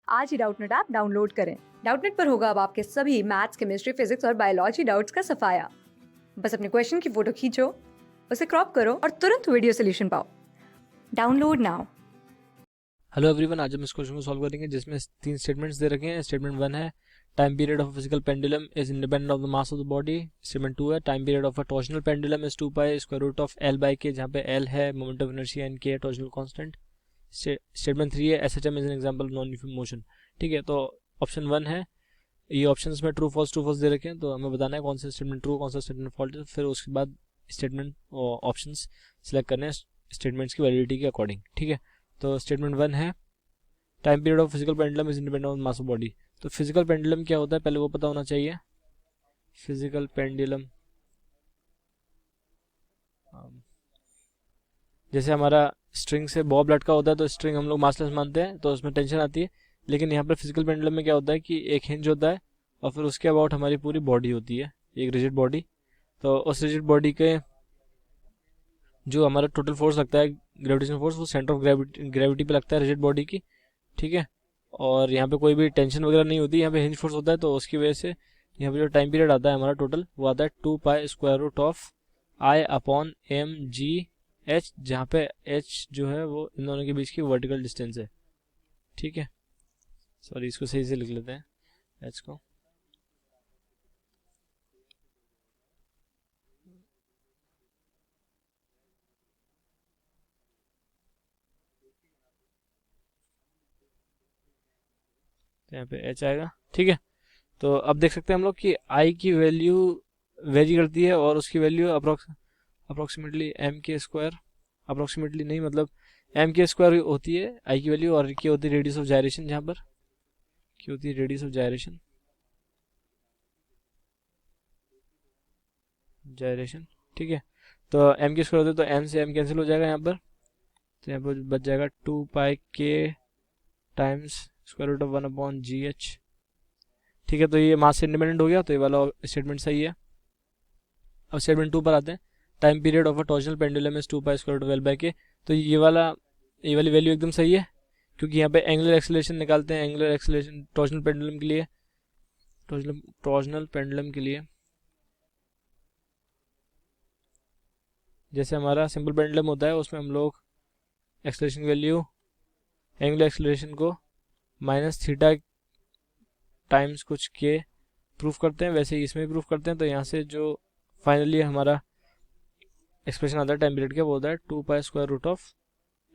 आज ही Doubtnut app download करें। Doubtnut पर होगा अब आपके सभी मैथ्स, केमिस्ट्री, फिजिक्स और बायोलॉजी डाउट्स का सफाया। बस अपने क्वेश्चन की फोटो खींचो, उसे क्रॉप करो और तुरंत वीडियो सोल्यूशन पाओ। Download now. हेलो एवरीवन, आज हम इस क्वेश्चन को सॉल्व करेंगे जिसमें 3 स्टेटमेंट्स दे रखे हैं। स्टेटमेंट 1 है time period of physical pendulum is independent of the mass of the body. Statement 2 है time period of a torsional pendulum is 2 pi square root of L by K, जहाँ पे L है moment of inertia and के है torsional constant. Statement 3 है SHM is an example of non uniform motion. ठीक है, तो ऑप्शन 1 है, ये ऑप्शंस में ट्रू फॉल्स दे रखे हैं, तो हमें बताना है कौन सा स्टेटमेंट ट्रू कौन सा स्टेटमेंट फॉल्स है। फिर उसके बाद स्टेटमेंट ऑप्शंस सिलेक्ट करने हैं स्टेटमेंट्स की वैलिडिटी के अकॉर्डिंग। ठीक है, तो स्टेटमेंट 1 है time period of physical pendulum is independent of mass of body. तो फिजिकल पेंडुलम क्या होता है पहले वो पता होना चाहिए। फिजिकल पेंडुलम जैसे हमारा स्ट्रिंग से बॉब लटका होता है तो स्ट्रिंग हम लोग मासलेस मानते हैं, तो उसमें टेंशन आती है। लेकिन यहाँ पर फिजिकल पेंडुलम में क्या होता है कि एक हिंज होता है और फिर उसके अबाउट हमारी पूरी बॉडी होती है, एक रिजिड बॉडी। तो उस रिजिड बॉडी के जो हमारा टोटल फोर्स लगता है ग्रेविटेशन फोर्स, वो सेंटर ऑफ ग्रेविटी पे लगता है रिजिड बॉडी की। ठीक है, और यहाँ पे कोई भी टेंशन वगैरह नहीं होती, यहाँ पे हिंज फोर्स होता है, तो उसकी वजह से यहाँ पे जो टाइम पीरियड आता है हमारा टोटल वो आता है 2 pi square root of I upon M G H, जहाँ पे एच जो है वो इन दोनों के बीच की वर्टिकल डिस्टेंस है। ठीक है, सॉरी इसको सही से लिख लेते हैं एच को। तो यहाँ पे एच आएगा। ठीक है, तो अब देख सकते हैं हम लोग कि आई की वैल्यू वेरी करती है और उसकी वैल्यू अप्रोक्सीमेटली एम के स्क्वायर, अप्रोक्सीमेटली नहीं मतलब एम के स्क्वायर होती है आई की वैल्यू, और की होती है रेडियस ऑफ जायरेशन, जहाँ पर की होती है रेडियस ऑफ जायरेशन। ठीक है, तो एम के स्क्वायर होते तो एम से एम कैंसिल हो जाएगा यहाँ पर, तो यहाँ पर बच जाएगा 2 पाई के times square root of 1 upon G H. ठीक है, तो ये मास से इंडिपेंडेंट हो गया, तो ये वाला स्टेटमेंट सही है। अब स्टेटमेंट 2 पर आते हैं time period of a torsional pendulum is 2 pi square root of L by K. तो ये वाली वैल्यू एकदम सही है, क्योंकि यहाँ पे एंगुलर एक्सेलरेशन निकालते हैं, एंगुलर एक्सेलरेशन टॉर्शनल पेंडुलम के लिए, टॉर्शनल पेंडुलम के लिए जैसे हमारा सिंपल पेंडुलम होता है उसमें हम लोग एक्सेलरेशन की वैल्यू एंगुलर एक्सेलरेशन को माइनस थीटा टाइम्स कुछ के प्रूफ करते हैं, वैसे ही इसमें भी प्रूफ करते हैं। तो यहाँ से जो फाइनली हमारा एक्सप्रेशन आता है टाइम पीरियड का वो होता है 2 pi square root of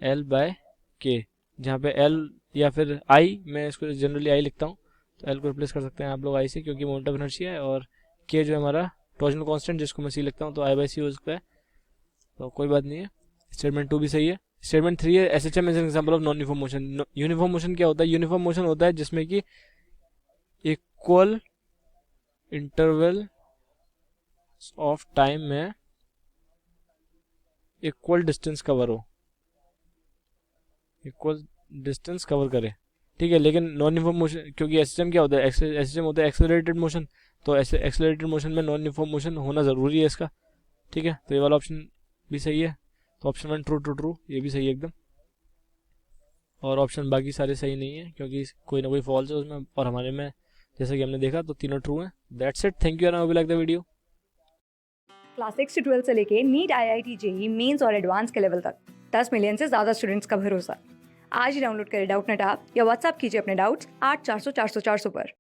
L by K, जहाँ पे एल या फिर आई, मैं इसको जनरली आई लिखता हूँ, तो एल को रिप्लेस कर सकते हैं आप लोग आई से, क्योंकि मोमेंट ऑफ इनर्शिया है, और के जो है हमारा टॉर्शनल कांस्टेंट जिसको मैं सी लिखता हूँ, तो आई बाई सी हो सकता है, तो कोई बात नहीं है। स्टेटमेंट 2 भी सही है। स्टेटमेंट 3 है S H M is an example of non uniform motion. Uniform motion क्या होता है? यूनिफॉर्म मोशन होता है जिसमें कि इक्वल इंटरवल ऑफ टाइम में इक्वल डिस्टेंस कवर हो, इक्वल डिस्टेंस कवर करे। ठीक है, लेकिन नॉन यूनिफॉर्म मोशन, क्योंकि एसएचएम क्या होता है, एसएचएम होता है एक्सेलरेटेड मोशन, तो ऐसे एक्सेलरेटेड मोशन में नॉन यूनिफॉर्म मोशन होना ज़रूरी है इसका। ठीक है, तो ये वाला ऑप्शन भी सही है, तो ऑप्शन 1 ट्रू ट्रू ट्रू ये भी सही है एकदम, और ऑप्शन बाकी सारे सही नहीं है क्योंकि कोई ना कोई फॉल्स है उसमें, और हमारे में जैसा कि हमने देखा तो तीनों ट्रू हैं। That's it, thank you and I hope you like the video. Class 6 से 12 से लेके नीट, IIT, जेईई मेंस और एडवांस के लेवल तक 10 मिलियन से ज्यादा स्टूडेंट्स का भरोसा। आज ही डाउनलोड करें डाउटनेट ऐप या व्हाट्सएप कीजिए अपने डाउट्स 8400 400 400 पर।